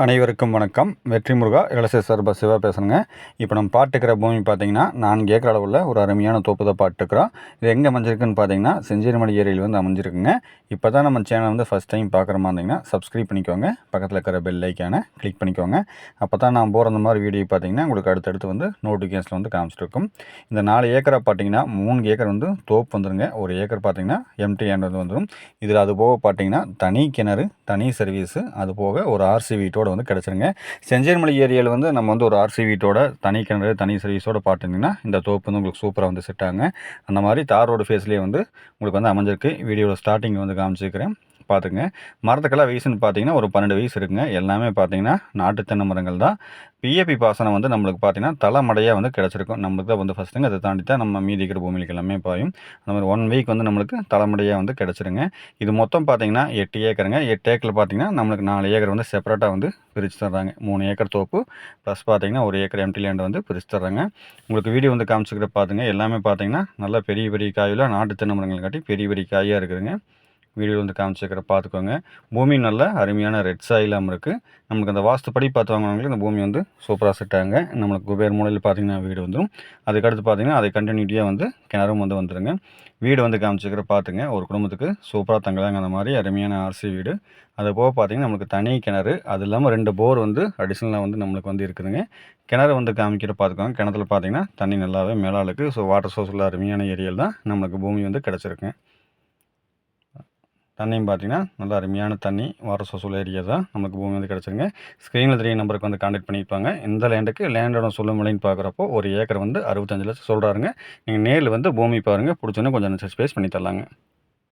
அனைவருக்கும் வணக்கம். வெற்றி முருகா இளசை சார்பா சிவா பேசுகிறேங்க. இப்போ நம்ம பாட்டுக்கிற பூமி பார்த்தீங்கன்னா 4 ஏக்கர் அளவுள்ள ஒரு அருமையான தோப்பு தான் பாட்டுக்கிறோம். இது எங்கே அமைஞ்சிருக்குன்னு பார்த்தீங்கன்னா செஞ்சேரிமலை ஏரியில் வந்து அமைஞ்சிருக்குங்க. இப்போ தான் நம்ம சேனல் வந்து ஃபஸ்ட் டைம் பார்க்குற மாதிரி இருந்தீங்கன்னா சப்ஸ்கிரைப் பண்ணிக்கோங்க. பக்கத்தில் இருக்கிற பெல் ஐக்கானை கிளிக் பண்ணிக்கோங்க. அப்போ தான் நான் போகிற அந்த மாதிரி வீடியோ பார்த்தீங்கன்னா உங்களுக்கு அடுத்தடுத்து வந்து நோட்டிஃபிகேஷன் வந்து காமிச்சிருக்கும். இந்த 4 ஏக்கரை பார்த்தீங்கன்னா 3 ஏக்கர் வந்து தோப்பு வந்துருங்க. 1 ஏக்கர் பார்த்தீங்கன்னா எம்டி லேண்ட் வந்து வந்துடும். இதில் அது போக பார்த்தீங்கன்னா தனி கிணறு, தனி சர்வீஸு, அது போக ஒரு ஆர்சி வீட்டோட வந்து கிடச்சிருங்க. செஞ்சேரிமலை ஏரியாவில் வந்து நம்ம வந்து ஒரு ஆர்சி வீட்டோட தனி கிணறு, தனி சர்வீஸோட பார்த்திங்கன்னா இந்த தோப்பு வந்து உங்களுக்கு சூப்பராக வந்து செட் ஆகுங்க. அந்த மாதிரி தார் ரோடு ஃபேஸ்லேயே வந்து உங்களுக்கு வந்து அமைஞ்சிருக்கு. வீடியோட ஸ்டார்டிங் வந்து காமிச்சிருக்கிறேன், பார்த்துங்க. மரத்துக்கெல்லாம் வயசுன்னு பார்த்தீங்கன்னா ஒரு 12 வயசு இருக்குங்க. எல்லாமே பார்த்தீங்கன்னா நாட்டு தென்னை மரங்கள் தான். பிஏபி பாசனம் வந்து நம்மளுக்கு பார்த்தீங்கன்னா தலைமடையாக வந்து கிடச்சிருக்கும். நம்மளுக்கு தான் வந்து ஃபஸ்ட்டுங்க. அதை தாண்டி தான் நம்ம மீதி இருக்கிற பூமிக்கு எல்லாமே பாயும். அந்த மாதிரி 1 வீக் வந்து நம்மளுக்கு தலைமடையாக வந்து கிடச்சிருங்க. இது மொத்தம் பார்த்தீங்கன்னா 8 ஏக்கருங்க. 8 ஏக்கரில் பார்த்தீங்கன்னா நம்மளுக்கு 4 ஏக்கர் வந்து செப்பரேட்டாக வந்து பிரித்து தர்றாங்க. 3 ஏக்கர் தோப்பு ப்ளஸ் பார்த்தீங்கன்னா 1 ஏக்கர் எம்டி லேண்ட் வந்து பிரித்து தர்றாங்க. உங்களுக்கு வீடியோ வந்து காமிச்சிக்கிற பார்த்துங்க. எல்லாமே பார்த்தீங்கன்னா நல்லா பெரிய பெரிய காயில் நாட்டு தென்னை மரங்கள் காட்டி பெரிய பெரிய காயாக இருக்குதுங்க. வீடியோ வந்து காமிச்சிக்கிற பார்த்துக்கோங்க. பூமி நல்ல அருமையான ரெட் சாயிலாமல் இருக்குது. நம்மளுக்கு அந்த வாஸ்துப்படி பார்த்து வாங்கினவங்களுக்கு இந்த பூமி வந்து சூப்பராக செட் ஆகுங்க. நம்மளுக்கு குபேர் மூலையில் பார்த்தீங்கன்னா வீடு வந்துடும். அதுக்கடுத்து பார்த்தீங்கன்னா அதை கண்டினியூட்டியாக வந்து கிணறும் வந்து வந்துடுங்க. வீடு வந்து காமிச்சிக்கிற பார்த்துங்க. ஒரு குடும்பத்துக்கு சூப்பராக தங்கலாங்க. அந்த மாதிரி அருமையான ஆர்சி வீடு. அது போக பார்த்தீங்கன்னா நம்மளுக்கு தனி கிணறு, அது இல்லாமல் 2 போர் வந்து அடிஷ்னலாக வந்து நம்மளுக்கு வந்து இருக்குதுங்க. கிணறு வந்து காமிக்கிற பார்த்துக்கோங்க. கிணத்துல பார்த்தீங்கன்னா தண்ணி நல்லாவே மேலே இருக்குது. ஸோ வாட்டர் சோர்ஸ் உள்ள அருமையான ஏரியாவில் தான் நம்மளுக்கு பூமி வந்து கிடச்சிருக்கு. தண்ணியும் பார்த்தீங்கன்னா நல்லா அருமையான தண்ணி, வாட்டர் சோர்ஸ் உள்ள ஏரியா தான் நமக்கு பூமி வந்து கிடச்சிருங்க. ஸ்க்ரீனில் 3 நம்பருக்கு வந்து கான்டாக்ட் பண்ணியிருப்பாங்க. இந்த லேண்டோட சொல்லும் விலைன்னு பார்க்குறப்போ 1 ஏக்கர் வந்து 65 லட்சம் சொல்கிறாருங்க. நீங்கள் நேரில் வந்து பூமி பாருங்கள், பிடிச்சோன்னே கொஞ்சம் ஸ்பேஸ் பண்ணி தரலாங்க.